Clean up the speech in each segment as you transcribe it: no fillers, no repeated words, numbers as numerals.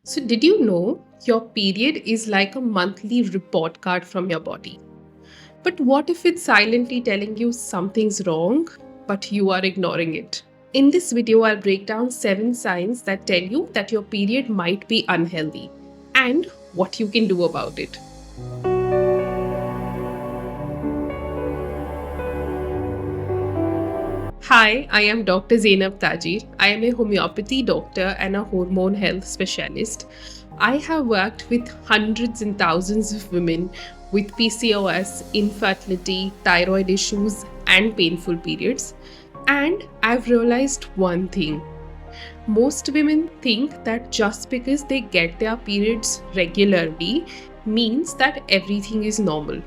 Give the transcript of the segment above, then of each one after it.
So, did you know your period is like a monthly report card from your body? But what if it's silently telling you something's wrong, but you are ignoring it? In this video, I'll break down 7 signs that tell you that your period might be unhealthy and what you can do about it. Hi, I am Dr. Zainab Tajir. I am a homeopathy doctor and a hormone health specialist. I have worked with hundreds and thousands of women with PCOS, infertility, thyroid issues, and painful periods. And I've realized one thing. Most women think that just because they get their periods regularly means that everything is normal.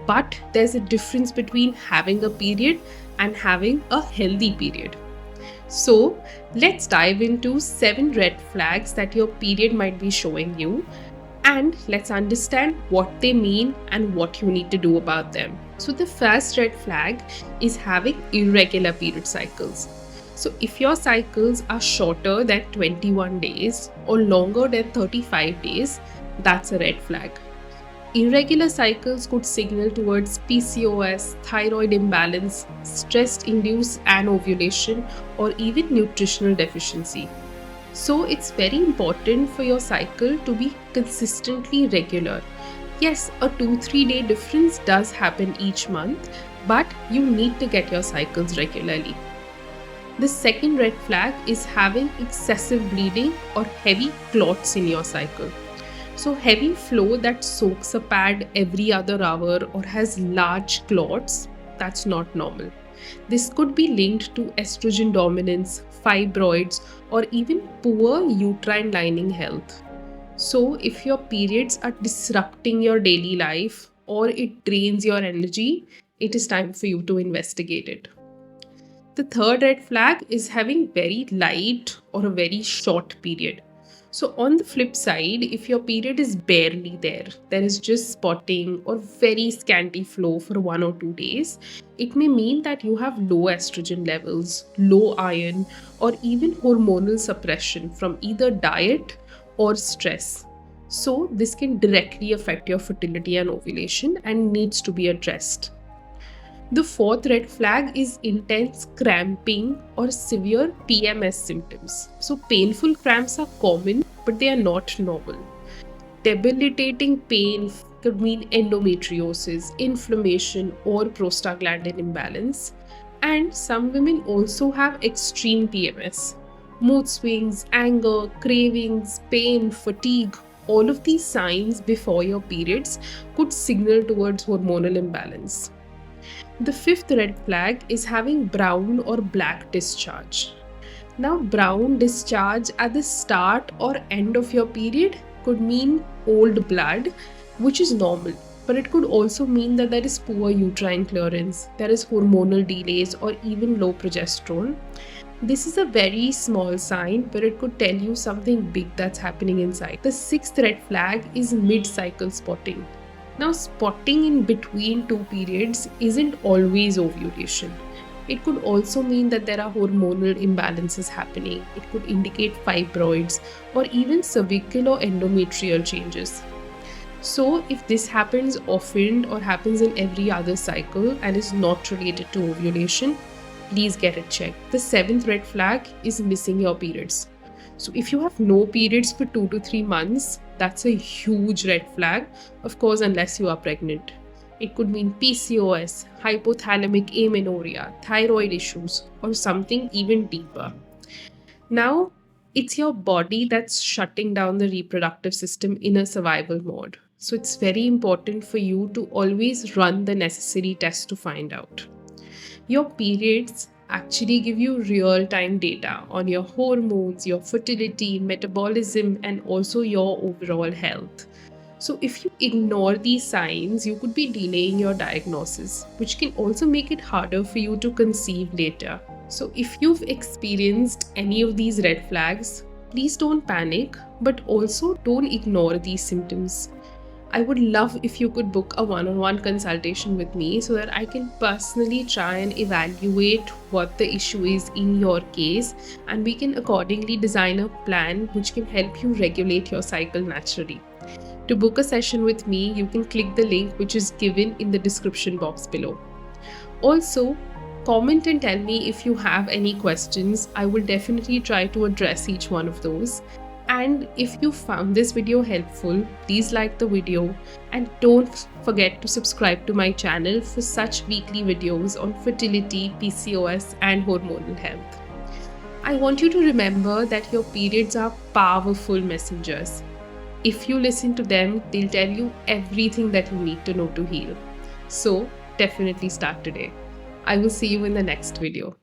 But there's a difference between having a period and having a healthy period. So, let's dive into 7 red flags that your period might be showing you, and let's understand what they mean and what you need to do about them. So, the first red flag is having irregular period cycles. So, if your cycles are shorter than 21 days or longer than 35 days, that's a red flag. Irregular cycles could signal towards PCOS, thyroid imbalance, stress-induced anovulation, or even nutritional deficiency. So it's very important for your cycle to be consistently regular. Yes, a 2-3 day difference does happen each month, but you need to get your cycles regularly. The second red flag is having excessive bleeding or heavy clots in your cycle. So, heavy flow that soaks a pad every other hour or has large clots, that's not normal. This could be linked to estrogen dominance, fibroids, or even poor uterine lining health. So, if your periods are disrupting your daily life or it drains your energy, it is time for you to investigate it. The third red flag is having very light or a very short period. So, on the flip side, if your period is barely there is just spotting or very scanty flow for 1 or 2 days, it may mean that you have low estrogen levels, low iron, or even hormonal suppression from either diet or stress. So, this can directly affect your fertility and ovulation and needs to be addressed. The fourth red flag is intense cramping or severe PMS symptoms. So, painful cramps are common, but they are not normal. Debilitating pain could mean endometriosis, inflammation, or prostaglandin imbalance. And some women also have extreme PMS. Mood swings, anger, cravings, pain, fatigue, all of these signs before your periods could signal towards hormonal imbalance. The fifth red flag is having brown or black discharge. Now, brown discharge at the start or end of your period could mean old blood, which is normal, but it could also mean that there is poor uterine clearance, there is hormonal delays, or even low progesterone. This is a very small sign, but it could tell you something big that's happening inside. The sixth red flag is mid cycle spotting. Now, spotting in between 2 periods isn't always ovulation. It could also mean that there are hormonal imbalances happening. It could indicate fibroids or even cervical or endometrial changes. So, if this happens often or happens in every other cycle and is not related to ovulation, please get it checked. The seventh red flag is missing your periods. So, if you have no periods for 2 to 3 months, that's a huge red flag, of course, unless you are pregnant. It could mean PCOS, hypothalamic amenorrhea, thyroid issues, or something even deeper. Now, it's your body that's shutting down the reproductive system in a survival mode. So, it's very important for you to always run the necessary tests to find out. Your periods actually give you real-time data on your hormones, your fertility, metabolism, and also your overall health. So if you ignore these signs, you could be delaying your diagnosis, which can also make it harder for you to conceive later. So if you've experienced any of these red flags, please don't panic, but also don't ignore these symptoms. I would love if you could book a one-on-one consultation with me so that I can personally try and evaluate what the issue is in your case, and we can accordingly design a plan which can help you regulate your cycle naturally. To book a session with me, you can click the link which is given in the description box below. Also, comment and tell me if you have any questions. I will definitely try to address each one of those. And if you found this video helpful, please like the video and don't forget to subscribe to my channel for such weekly videos on fertility, PCOS and hormonal health. I want you to remember that your periods are powerful messengers. If you listen to them, they'll tell you everything that you need to know to heal. So definitely start today. I will see you in the next video.